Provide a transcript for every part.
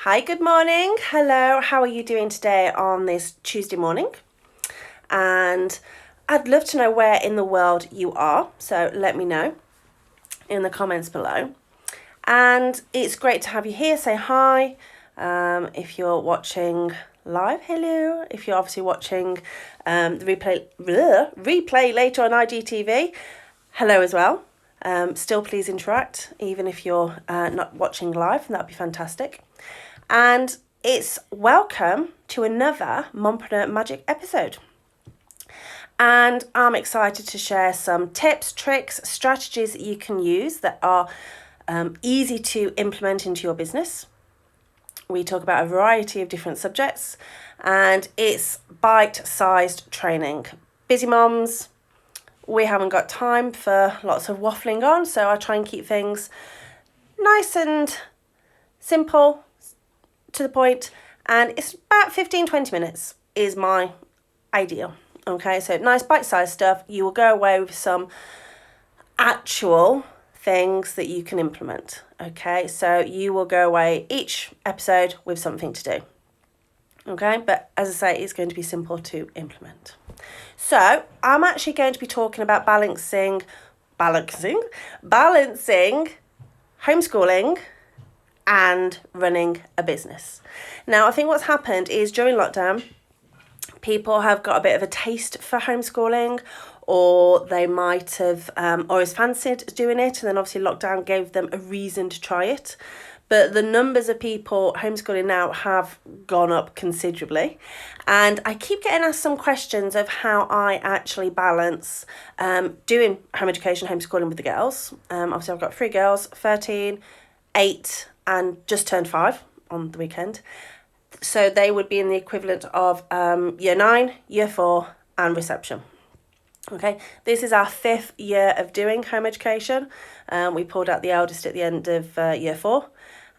Hi, good morning. Hello, how are you doing today on this Tuesday morning? And I'd love to know where in the world you are, so let me know in the comments below. And it's great to have you here. Say hi. If you're watching live, hello. If you're obviously watching the replay later on IGTV, hello as well. Still please interact, even if you're not watching live, and that'd be fantastic. And it's welcome to another Mumpreneur Magic episode. And I'm excited to share some tips, tricks, strategies that you can use that are easy to implement into your business. We talk about a variety of different subjects, and it's bite-sized training. Busy moms, we haven't got time for lots of waffling on, so I try and keep things nice and simple, to the point, and it's about 15-20 minutes is my ideal. Okay, so nice bite-sized stuff. You will go away with some actual things that you can implement. Okay, so you will go away each episode with something to do. Okay, but as I say, it's going to be simple to implement. So I'm actually going to be talking about balancing homeschooling and running a business. Now, I think what's happened is during lockdown, people have got a bit of a taste for homeschooling, or they might have always fancied doing it, and then obviously lockdown gave them a reason to try it. But the numbers of people homeschooling now have gone up considerably. And I keep getting asked some questions of how I actually balance doing home education, homeschooling with the girls. Obviously, I've got 3 girls, 13, 8, and just turned 5 on the weekend. So they would be in the equivalent of year 9, year 4, and reception. Okay, this is our 5th year of doing home education. We pulled out the eldest at the end of year 4,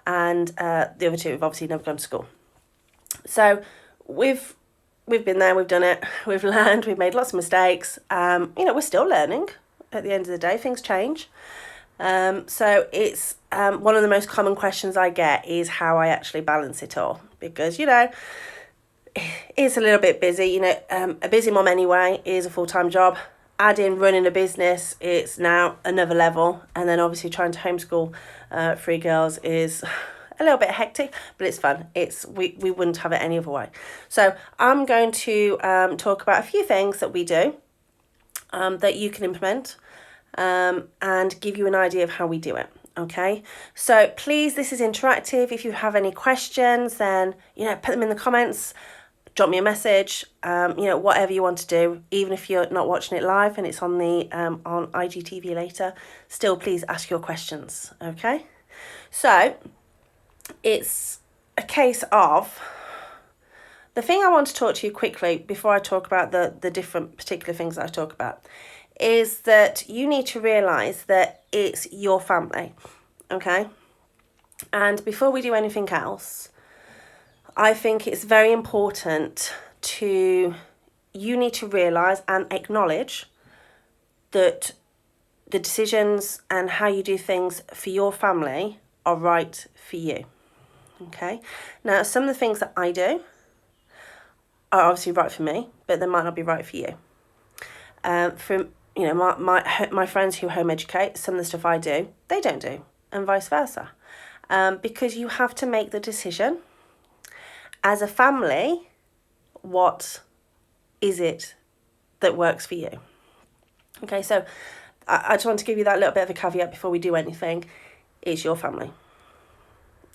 and the other 2 have obviously never gone to school. So we've been there, we've done it, we've learned, we've made lots of mistakes. We're still learning. At the end of the day, things change. So it's one of the most common questions I get is how I actually balance it all, because it's a little bit busy. A busy mom anyway is a full-time job. Add in running a business, it's now another level, and then obviously trying to homeschool 3 girls is a little bit hectic, but it's fun. We wouldn't have it any other way. So I'm going to talk about a few things that we do that you can implement. And give you an idea of how we do it. Okay, so please, this is interactive. If you have any questions, then put them in the comments, drop me a message, whatever you want to do. Even if you're not watching it live and it's on the on IGTV later, still please ask your questions. Okay, so it's a case of the thing I want to talk to you quickly before I talk about the different particular things that I talk about is that you need to realise that it's your family, okay? And before we do anything else, I think it's very important you need to realise and acknowledge that the decisions and how you do things for your family are right for you, okay? Now, some of the things that I do are obviously right for me, but they might not be right for you. My friends who home educate, some of the stuff I do, they don't do, and vice versa. Because you have to make the decision as a family, what is it that works for you? Okay, so I just want to give you that little bit of a caveat before we do anything. It's your family.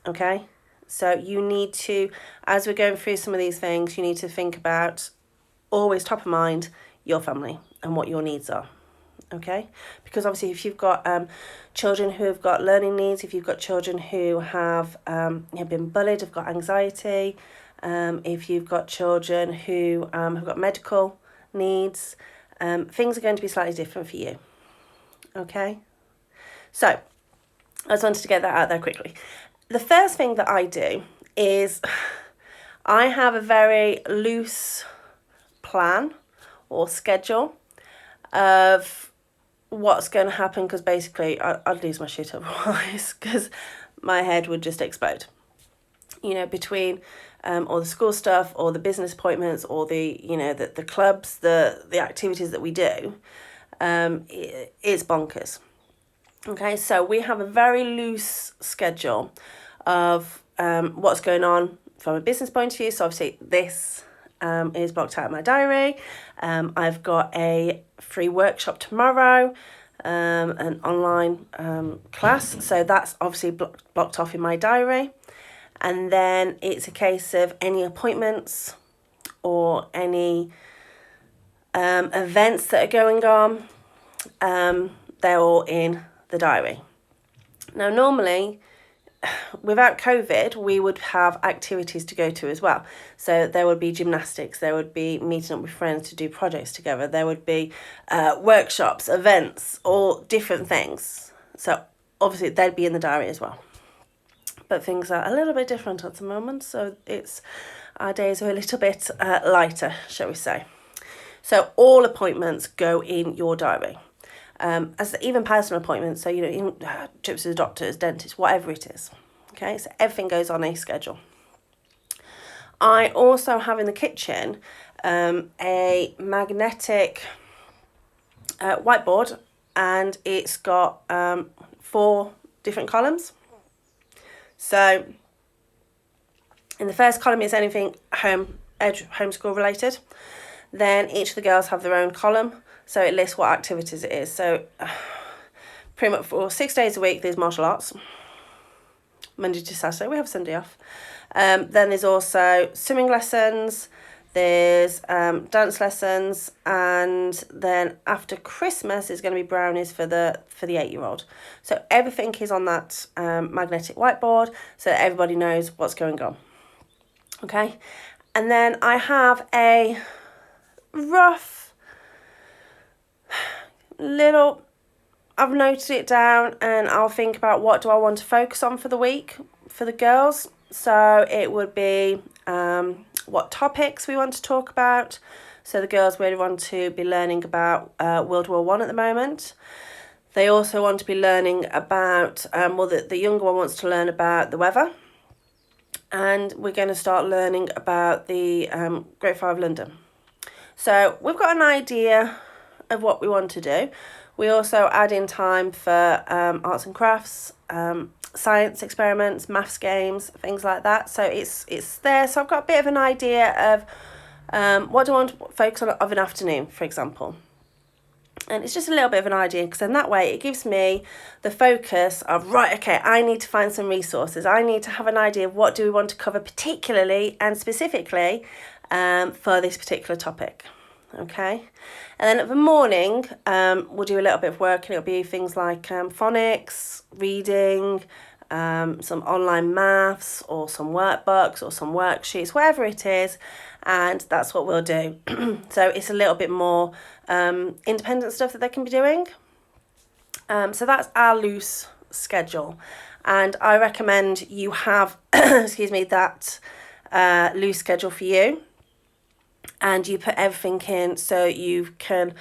Okay? So you need to, as we're going through some of these things, you need to think about, always top of mind, your family and what your needs are. Okay, because obviously if you've got children who have got learning needs, if you've got children who have been bullied, have got anxiety, if you've got children who have got medical needs, things are going to be slightly different for you. Okay, so I just wanted to get that out there quickly. The first thing that I do is I have a very loose plan or schedule of what's going to happen, because basically I'd lose my shit otherwise, because my head would just explode. between all the school stuff or the business appointments or the clubs, the activities that we do, it's bonkers. Okay, so we have a very loose schedule of what's going on from a business point of view. So obviously this is blocked out in my diary. I've got a free workshop tomorrow, an online class. So that's obviously blocked off in my diary. And then it's a case of any appointments or any events that are going on. They're all in the diary. Now, normally, without COVID, we would have activities to go to as well. So there would be gymnastics, there would be meeting up with friends to do projects together, there would be workshops, events, all different things. So obviously they'd be in the diary as well. But things are a little bit different at the moment, so our days are a little bit lighter, shall we say. So all appointments go in your diary. As even personal appointments, so even trips to the doctors, dentist, whatever it is. Okay, so everything goes on a schedule. I also have in the kitchen a magnetic whiteboard, and it's got 4 different columns. So in the first column is anything homeschool related. Then each of the girls have their own column. So it lists what activities it is. So pretty much for 6 days a week, there's martial arts. Monday to Saturday, we have Sunday off. Then there's also swimming lessons, there's dance lessons, and then after Christmas is going to be brownies for the 8-year-old. So everything is on that magnetic whiteboard, so that everybody knows what's going on. Okay, and then I have a rough little, I've noted it down, and I'll think about what do I want to focus on for the week for the girls. So it would be what topics we want to talk about. So the girls really want to be learning about World War One at the moment. They also want to be learning about, the younger one wants to learn about the weather. And we're going to start learning about the Great Fire of London. So we've got an idea of what we want to do. We also add in time for arts and crafts, science experiments, maths games, things like that. So it's there. So I've got a bit of an idea of what do I want to focus on of an afternoon, for example. And it's just a little bit of an idea, because then that way it gives me the focus of, right, okay, I need to find some resources. I need to have an idea of what do we want to cover particularly and specifically for this particular topic. Okay, and then at the morning, we'll do a little bit of work, and it'll be things like phonics, reading, some online maths, or some workbooks, or some worksheets, whatever it is, and that's what we'll do. So it's a little bit more independent stuff that they can be doing. So that's our loose schedule, and I recommend you have, that loose schedule for you. And you put everything in so you can,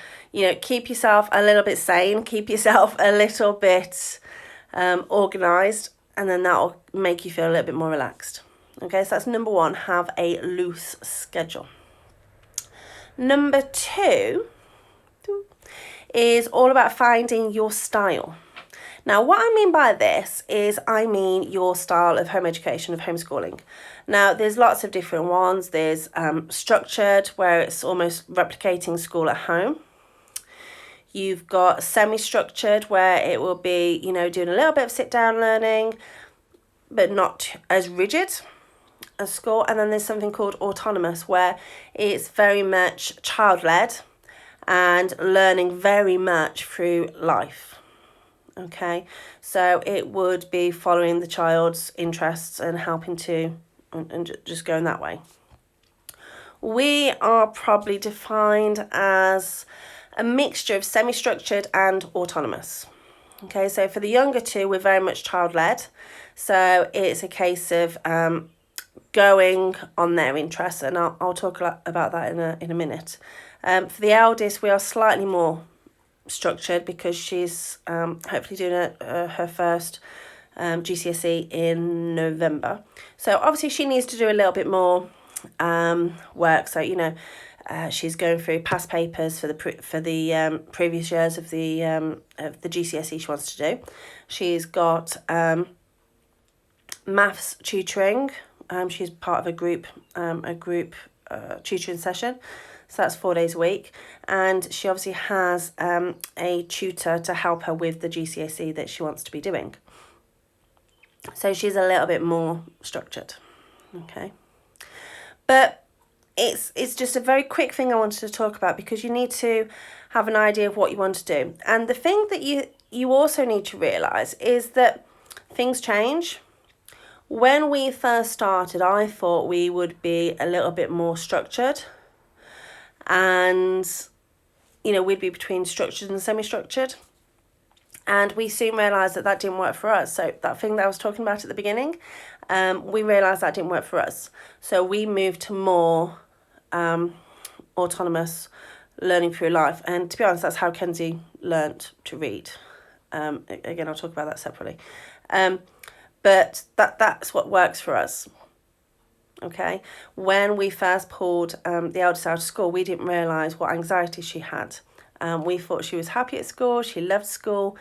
keep yourself a little bit sane, keep yourself a little bit organised, and then that'll make you feel a little bit more relaxed. Okay, so that's number 1, have a loose schedule. Number 2 is all about finding your style. Now, what I mean by this is I mean your style of home education, of homeschooling. Now, there's lots of different ones. There's structured, where it's almost replicating school at home. You've got semi-structured, where it will be, doing a little bit of sit-down learning, but not as rigid as school. And then there's something called autonomous, where it's very much child-led and learning very much through life. Okay, so it would be following the child's interests and helping to, and just going that way. We are probably defined as a mixture of semi-structured and autonomous. Okay, so for the younger 2, we're very much child-led. So it's a case of going on their interests, and I'll talk about that in a minute. For the eldest, we are slightly more structured, because she's hopefully doing her first GCSE in November. So obviously she needs to do a little bit more work. So, you know, she's going through past papers for the previous years of the GCSE she wants to do. She's got maths tutoring. She's part of a group tutoring session. So that's 4 days a week. And she obviously has a tutor to help her with the GCSE that she wants to be doing. So she's a little bit more structured. Okay. But it's just a very quick thing I wanted to talk about, because you need to have an idea of what you want to do. And the thing that you also need to realise is that things change. When we first started, I thought we would be a little bit more structured. And, you know, we'd be between structured and semi-structured. And we soon realised that didn't work for us. So that thing that I was talking about at the beginning, we realised that didn't work for us. So we moved to more autonomous learning through life. And to be honest, that's how Kenzie learnt to read. Again, I'll talk about that separately. But that's what works for us. Okay, when we first pulled the eldest out of school, we didn't realise what anxiety she had. We thought she was happy at school, she loved school,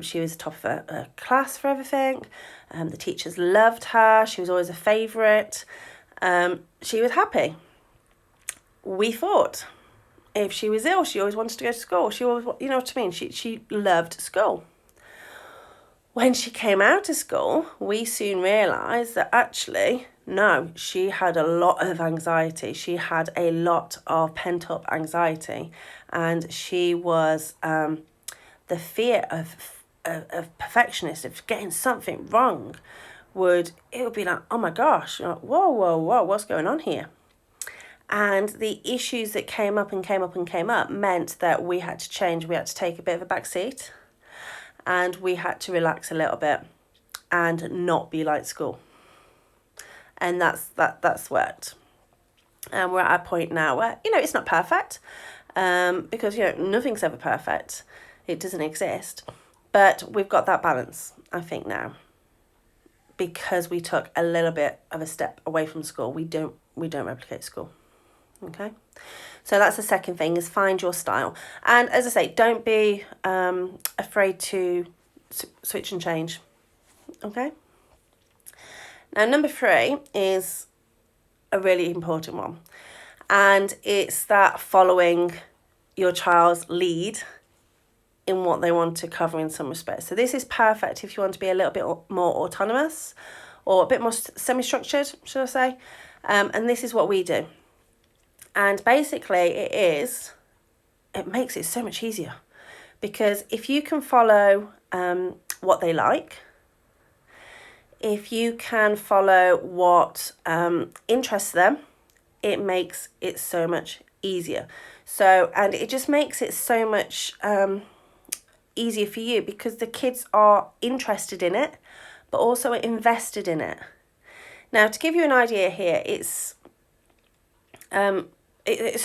she was top of her class for everything, the teachers loved her, she was always a favourite, she was happy. We thought if she was ill, she always wanted to go to school, she always, you know what I mean, she loved school. When she came out of school, we soon realised that actually, no, she had a lot of anxiety. She had a lot of pent-up anxiety, and she was the fear of perfectionist, of getting something wrong, it would be like, oh my gosh, whoa, what's going on here? And the issues that came up meant that we had to change. We had to take a bit of a back seat, and we had to relax a little bit and not be like school. And that's worked. And we're at a point now where, you know, it's not perfect, because, you know, nothing's ever perfect. It doesn't exist. But we've got that balance, I think, now, because we took a little bit of a step away from school. We don't replicate school. Okay. So that's the second thing, is find your style. And as I say, don't be afraid to switch and change. Okay. Now, number 3 is a really important one. And it's that following your child's lead in what they want to cover in some respects. So this is perfect if you want to be a little bit more autonomous, or a bit more semi-structured, should I say. And this is what we do. And basically it makes it so much easier, because if you can follow what they like, if you can follow what interests them, it makes it so much easier. So, and it just makes it so much easier for you, because the kids are interested in it, but also invested in it. Now, to give you an idea here, it's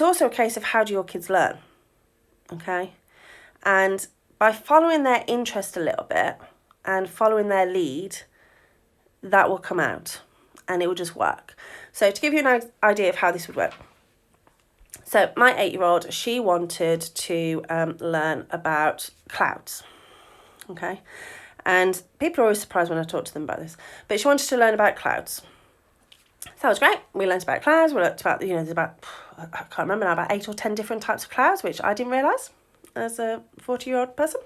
also a case of how do your kids learn, okay? And by following their interest a little bit and following their lead, that will come out and it will just work. So to give you an idea of how this would work. So my 8-year-old, she wanted to learn about clouds, okay? And people are always surprised when I talk to them about this, but she wanted to learn about clouds. So that was great. We learned about clouds. We learned about, you know, there's about, I can't remember now, about 8 or 10 different types of clouds, which I didn't realise as a 40-year-old person.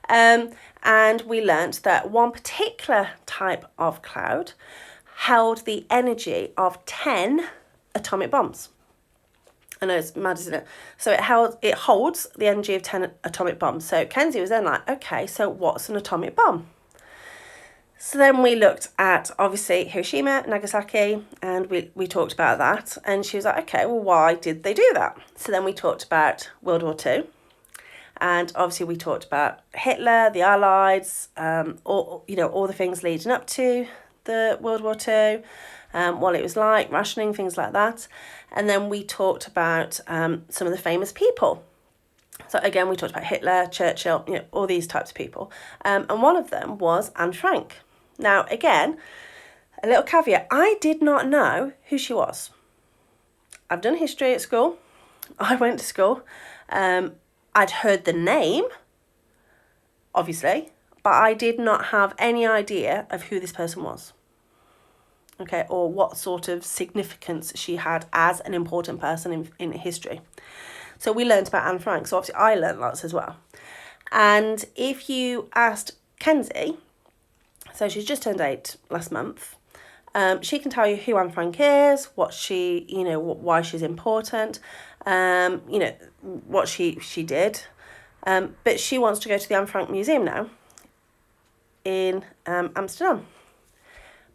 And we learnt that one particular type of cloud held the energy of 10 atomic bombs. I know it's mad, isn't it? So it holds the energy of 10 atomic bombs. So Kenzie was then like, okay, so what's an atomic bomb? So then we looked at, obviously, Hiroshima, Nagasaki, and we talked about that. And she was like, okay, well, why did they do that? So then we talked about World War II. And obviously we talked about Hitler, the Allies, all the things leading up to the World War II, what it was like, rationing, things like that. And then we talked about some of the famous people. So again, we talked about Hitler, Churchill, all these types of people. And one of them was Anne Frank. Now, again, a little caveat, I did not know who she was. I've done history at school. I went to school. I'd heard the name, obviously, but I did not have any idea of who this person was. Okay, or what sort of significance she had as an important person in history. So we learned about Anne Frank. So obviously I learned lots as well. And if you asked Kenzie, so she's just turned 8 last month, she can tell you who Anne Frank is, what she, why she's important, what she did. But she wants to go to the Anne Frank Museum now in Amsterdam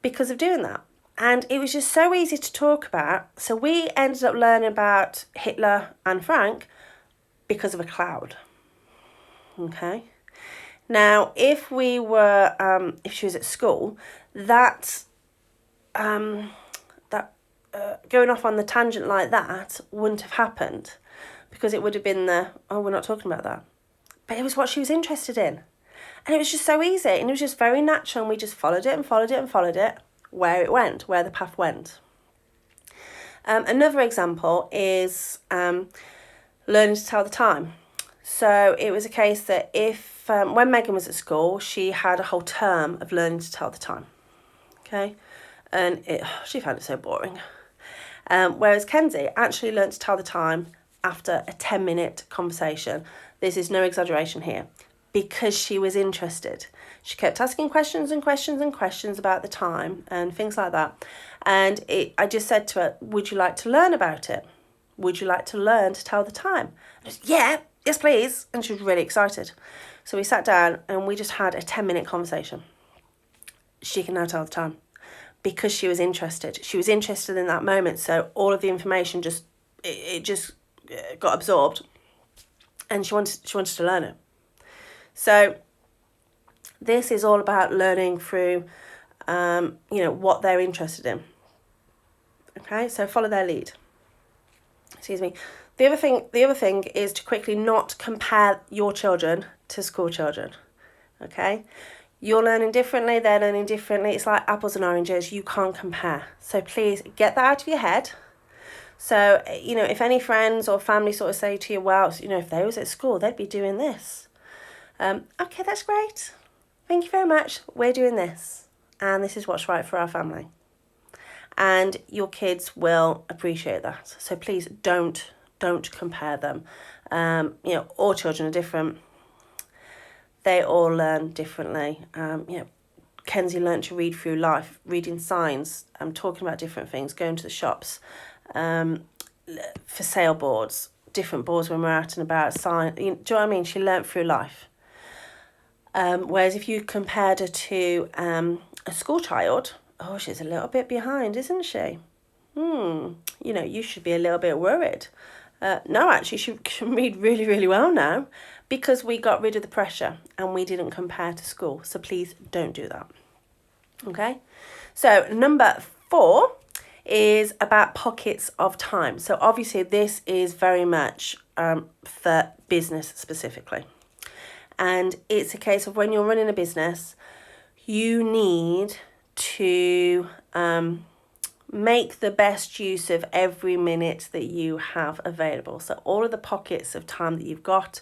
because of doing that. And it was just so easy to talk about. So we ended up learning about Hitler and Frank because of a cloud. Okay. Now, if we were, if she was at school, that going off on the tangent like that wouldn't have happened, because it would have been we're not talking about that. But it was what she was interested in. And it was just so easy, and it was just very natural, and we just followed it and followed it and followed it, where it went, where the path went. Another example is learning to tell the time. So it was a case that if, when Megan was at school, she had a whole term of learning to tell the time. Okay. And she found it so boring. Whereas Kenzie actually learned to tell the time after a 10-minute conversation. This is no exaggeration here, because she was interested. She kept asking questions and questions and questions about the time and things like that. And I just said to her, would you like to learn about it? Would you like to learn to tell the time? I said, yeah, yes, please. And she was really excited. So we sat down and we just had a 10-minute conversation. She can now tell the time because she was interested. She was interested in that moment. So all of the information just got absorbed, and she wanted to learn it. So this is all about learning through, what they're interested in. Okay, so follow their lead. Excuse me. The other thing is to quickly not compare your children to school children. Okay, you're learning differently, they're learning differently. It's like apples and oranges. You can't compare. So please get that out of your head. So, if any friends or family sort of say to you, well, if they was at school, they'd be doing this. Okay, that's great. Thank you very much. We're doing this. And this is what's right for our family. And your kids will appreciate that. So please don't compare them. All children are different. They all learn differently. Kenzie learned to read through life, reading signs, talking about different things, going to the shops, for sale boards, different boards when we're out and about, sign. Do you know what I mean? She learnt through life. Whereas if you compared her to a school child, she's a little bit behind, isn't she? You should be a little bit worried. No, actually, she can read really, really well now, because we got rid of the pressure and we didn't compare to school. So please don't do that. Okay? So number 4 is about pockets of time. So obviously this is very much for business specifically. And it's a case of when you're running a business, you need to make the best use of every minute that you have available. So all of the pockets of time that you've got,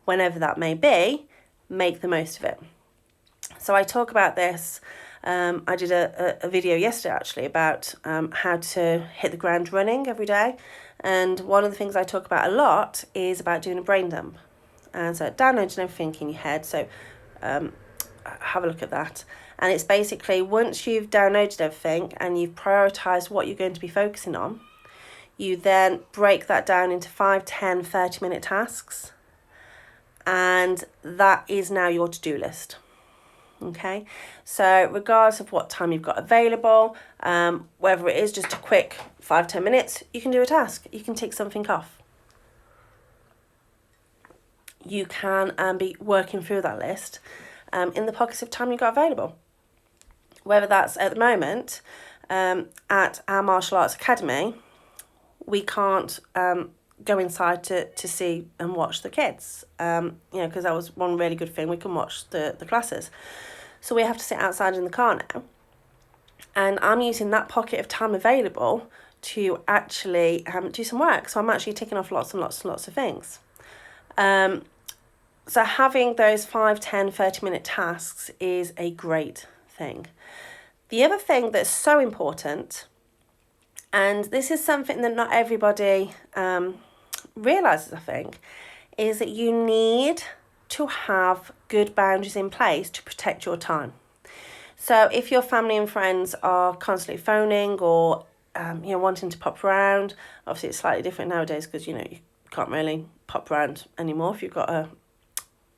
whenever that may be, make the most of it. So I talk about this. I did a video yesterday actually about how to hit the ground running every day. And one of the things I talk about a lot is about doing a brain dump. And so downloading everything in your head. So have a look at that. And it's basically, once you've downloaded everything and you've prioritised what you're going to be focusing on, you then break that down into 5, 10, 30-minute tasks. And that is now your to-do list. Okay, so regardless of what time you've got available, whether it is just a quick 5-10 minutes, you can do a task. You can tick something off. You can be working through that list in the pockets of time you've got available. Whether that's at the moment, at our martial arts academy, we can't go inside to see and watch the kids. Because that was one really good thing. We can watch the classes. So we have to sit outside in the car now. And I'm using that pocket of time available to actually do some work. So I'm actually ticking off lots and lots and lots of things. So having those 5, 10, 30-minute tasks is a great thing. The other thing that's so important, and this is something that not everybody realises, I think, is that you need to have good boundaries in place to protect your time. So if your family and friends are constantly phoning or wanting to pop around, obviously it's slightly different nowadays because you can't really pop around anymore if you've got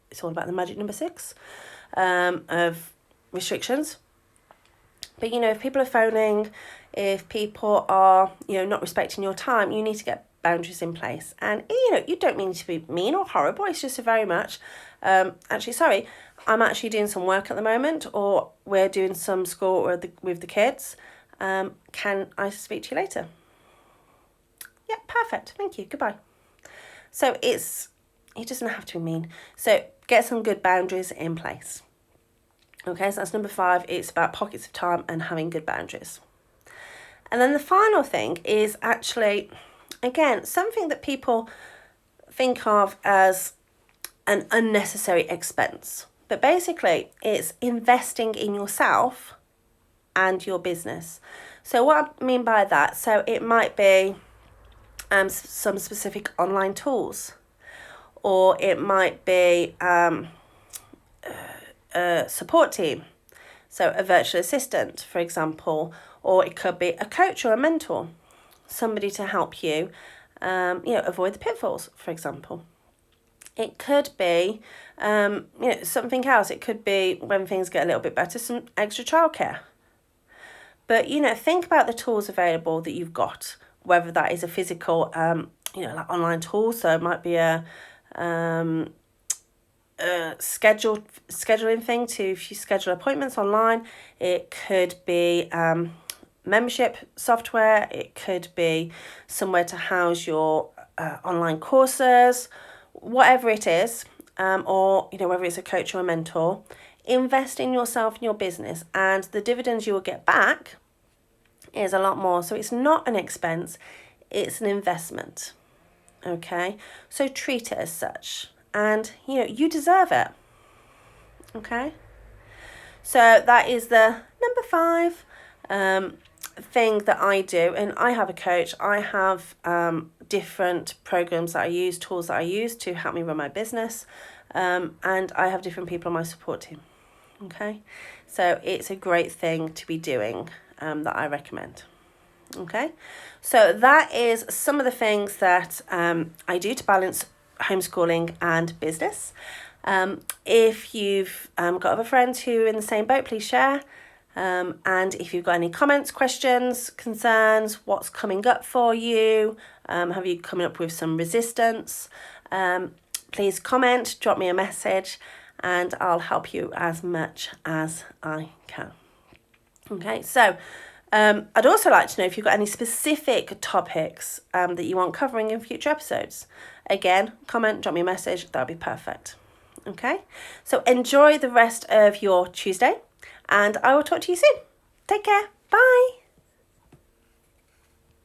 it's all about the magic number 6 of restrictions. But if people are phoning, if people are not respecting your time, you need to get boundaries in place. And you don't mean to be mean or horrible. It's just a very much actually, sorry, I'm actually doing some work at the moment, or we're doing some school with the kids. Can I speak to you later? Yeah, perfect. Thank you. Goodbye. So it doesn't have to be mean. So get some good boundaries in place. Okay, so that's number 5. It's about pockets of time and having good boundaries. And then the final thing is actually, again, something that people think of as an unnecessary expense. But basically, it's investing in yourself and your business. So what I mean by that, so it might be some specific online tools, or it might be a support team, so a virtual assistant, for example, or it could be a coach or a mentor, somebody to help you, avoid the pitfalls, for example. It could be, something else. It could be, when things get a little bit better, some extra childcare. But, think about the tools available that you've got, whether that is a physical, like online tool. So it might be a scheduling thing if you schedule appointments online. It could be membership software. It could be somewhere to house your online courses, whatever it is, or whether it's a coach or a mentor. Invest in yourself and your business, and the dividends you will get back is a lot more. So it's not an expense, it's an investment. Okay, so treat it as such, and you deserve it. Okay, so that is the number 5 thing that I do. And I have a coach. I have different programs that I use, tools that I use to help me run my business, and I have different people on my support team. Okay, so it's a great thing to be doing, that I recommend. Okay, so that is some of the things that I do to balance homeschooling and business. If you've got other friends who are in the same boat, please share. And if you've got any comments, questions, concerns, what's coming up for you, have you coming up with some resistance, please comment, drop me a message, and I'll help you as much as I can. Okay, so I'd also like to know if you've got any specific topics that you want covering in future episodes. Again, comment, drop me a message, that'll be perfect. Okay, so enjoy the rest of your Tuesday, and I will talk to you soon. Take care. Bye.